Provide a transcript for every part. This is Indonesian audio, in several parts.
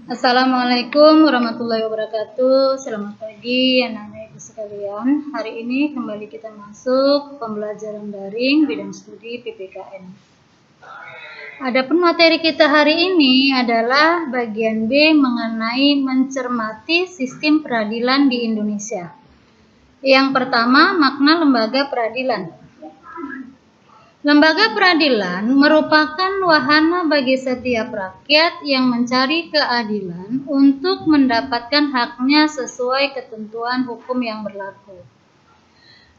Assalamualaikum warahmatullahi wabarakatuh. Selamat pagi anak-anak ibu sekalian. Hari ini kembali kita masuk pembelajaran daring bidang studi PPKN. Adapun materi kita hari ini adalah bagian B mengenai mencermati sistem peradilan di Indonesia. Yang pertama, makna lembaga peradilan. Lembaga peradilan merupakan wahana bagi setiap rakyat yang mencari keadilan untuk mendapatkan haknya sesuai ketentuan hukum yang berlaku.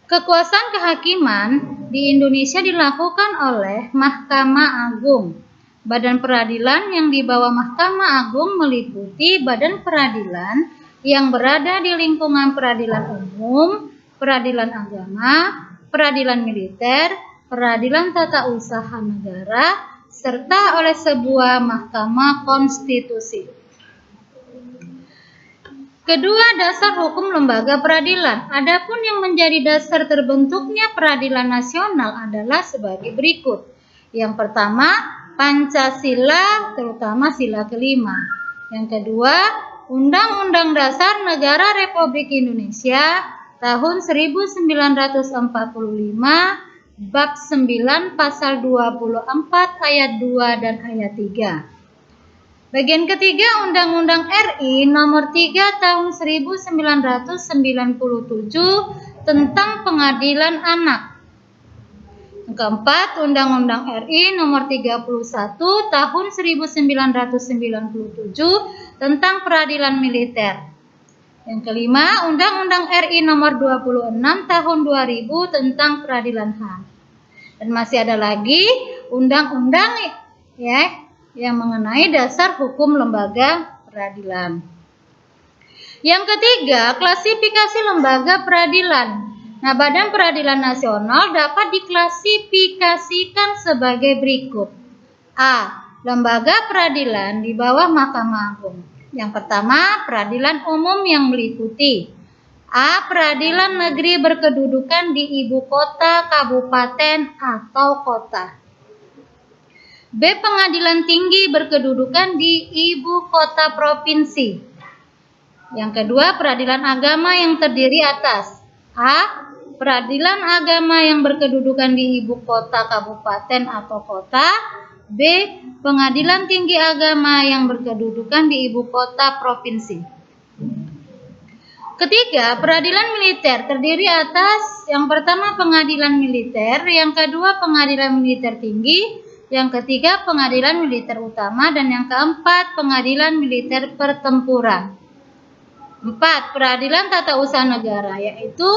Kekuasaan kehakiman di Indonesia dilakukan oleh Mahkamah Agung. Badan peradilan yang di bawah Mahkamah Agung meliputi badan peradilan yang berada di lingkungan peradilan umum, peradilan agama, peradilan militer, peradilan tata usaha negara, serta oleh sebuah mahkamah konstitusi. Kedua, dasar hukum lembaga peradilan. Adapun yang menjadi dasar terbentuknya peradilan nasional adalah sebagai berikut. Yang pertama, Pancasila, terutama sila kelima. Yang kedua, Undang-Undang Dasar Negara Republik Indonesia tahun 1945, Bab 9 pasal 24 ayat 2 dan ayat 3. Bagian ketiga, Undang-Undang RI nomor 3 tahun 1997 tentang Pengadilan Anak. Yang keempat, Undang-Undang RI nomor 31 tahun 1997 tentang Peradilan Militer. Yang kelima, Undang-Undang RI nomor 26 tahun 2000 tentang Peradilan HAM. Dan masih ada lagi undang-undang yang mengenai dasar hukum lembaga peradilan. Yang ketiga, klasifikasi lembaga peradilan. Nah, Badan Peradilan Nasional dapat diklasifikasikan sebagai berikut. A. Lembaga peradilan di bawah Mahkamah Agung. Yang pertama, peradilan umum yang meliputi A. Peradilan negeri berkedudukan di ibu kota, kabupaten, atau kota. B. Pengadilan tinggi berkedudukan di ibu kota provinsi. Yang kedua, peradilan agama yang terdiri atas A. Peradilan agama yang berkedudukan di ibu kota, kabupaten, atau kota. B. Pengadilan tinggi agama yang berkedudukan di ibu kota provinsi. Ketiga, peradilan militer terdiri atas yang pertama pengadilan militer, yang kedua pengadilan militer tinggi, yang ketiga pengadilan militer utama, dan yang keempat pengadilan militer pertempuran. 4. Peradilan tata usaha negara, yaitu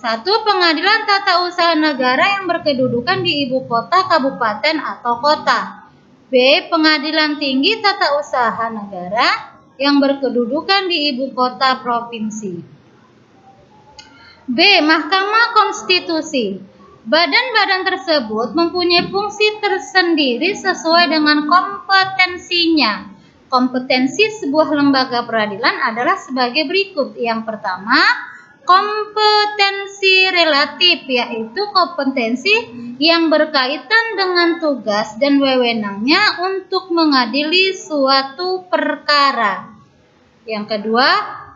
1. Pengadilan tata usaha negara yang berkedudukan di ibu kota, kabupaten, atau kota. B. Pengadilan tinggi tata usaha negara yang berkedudukan di ibu kota provinsi. B. Mahkamah Konstitusi. Badan-badan tersebut mempunyai fungsi tersendiri sesuai dengan kompetensinya. Kompetensi sebuah lembaga peradilan adalah sebagai berikut. Yang pertama, kompetensi relatif, yaitu kompetensi yang berkaitan dengan tugas dan wewenangnya untuk mengadili suatu perkara. Yang kedua,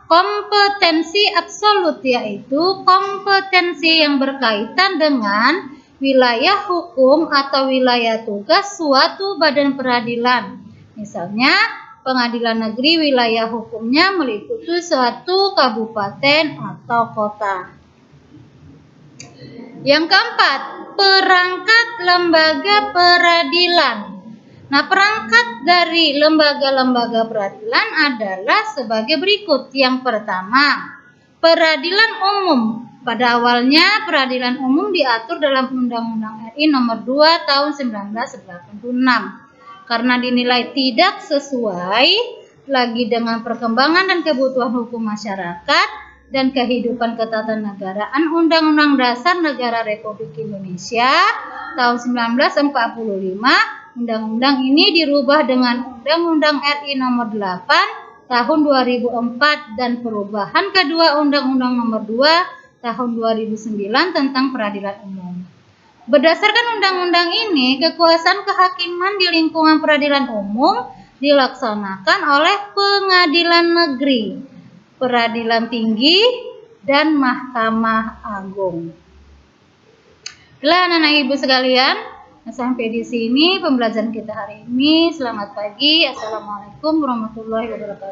kompetensi absolut, yaitu kompetensi yang berkaitan dengan wilayah hukum atau wilayah tugas suatu badan peradilan. Misalnya, pengadilan negeri wilayah hukumnya meliputi suatu kabupaten atau kota. Yang keempat, perangkat lembaga peradilan. Nah, perangkat dari lembaga-lembaga peradilan adalah sebagai berikut. Yang pertama, peradilan umum. Pada awalnya, peradilan umum diatur dalam Undang-Undang RI nomor 2 tahun 1986. Karena dinilai tidak sesuai lagi dengan perkembangan dan kebutuhan hukum masyarakat dan kehidupan ketatanegaraan, Undang-Undang Dasar Negara Republik Indonesia tahun 1945, undang-undang ini dirubah dengan Undang-Undang RI nomor 8 tahun 2004 dan perubahan kedua Undang-Undang nomor 2 tahun 2009 tentang peradilan umum. Berdasarkan undang-undang ini, kekuasaan kehakiman di lingkungan peradilan umum dilaksanakan oleh pengadilan negeri, peradilan tinggi, dan Mahkamah Agung. Baiklah anak-anak ibu sekalian, sampai di sini pembelajaran kita hari ini. Selamat pagi. Assalamualaikum warahmatullahi wabarakatuh.